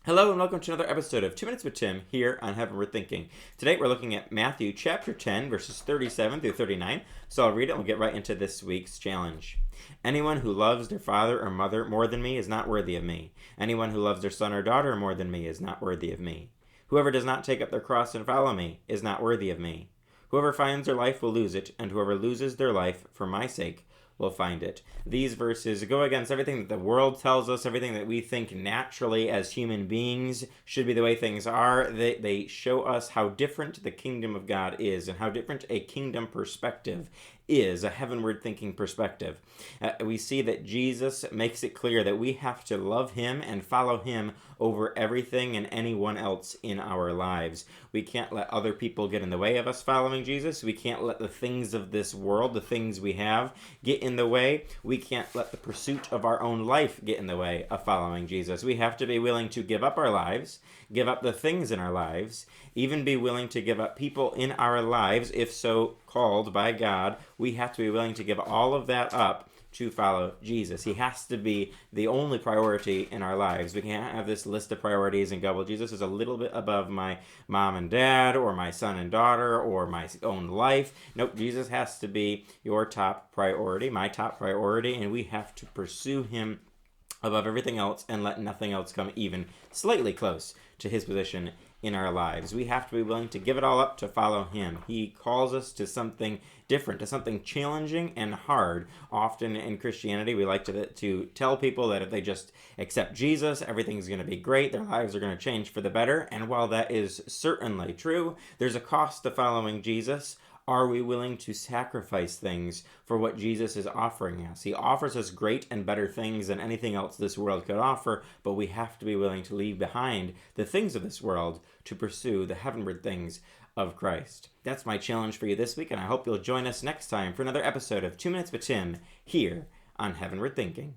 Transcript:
Hello and welcome to another episode of 2 Minutes with Tim here on Heavenward Thinking. Today we're looking at Matthew chapter 10 verses 37 through 39. So I'll read it and we'll get right into this week's challenge. Anyone who loves their father or mother more than me is not worthy of me. Anyone who loves their son or daughter more than me is not worthy of me. Whoever does not take up their cross and follow me is not worthy of me. Whoever finds their life will lose it, and whoever loses their life for my sake will find it. These verses go against everything that the world tells us, everything that we think naturally as human beings should be the way things are. They show us how different the kingdom of God is and how different a kingdom perspective is, a heavenward thinking perspective. We see that Jesus makes it clear that we have to love him and follow him over everything and anyone else in our lives. We can't let other people get in the way of us following Jesus. We can't let the things of this world, the things we have, get in the way. We can't let the pursuit of our own life get in the way of following Jesus. We have to be willing to give up our lives, give up the things in our lives, even be willing to give up people in our lives, if so called by God. We have to be willing to give all of that up to follow Jesus. He has to be the only priority in our lives. We can't have this list of priorities and go, well, Jesus is a little bit above my mom and dad or my son and daughter or my own life. Nope, Jesus has to be your top priority, my top priority, and we have to pursue him above everything else and let nothing else come even slightly close to his position in our lives. We have to be willing to give it all up to follow him. He calls us to something different, to something challenging and hard. Often in Christianity, we like to tell people that if they just accept Jesus, everything's going to be great, their lives are going to change for the better. And while that is certainly true, there's a cost to following Jesus. Are we willing to sacrifice things for what Jesus is offering us? He offers us great and better things than anything else this world could offer, but we have to be willing to leave behind the things of this world to pursue the heavenward things of Christ. That's my challenge for you this week, and I hope you'll join us next time for another episode of 2 Minutes with Tim here on Heavenward Thinking.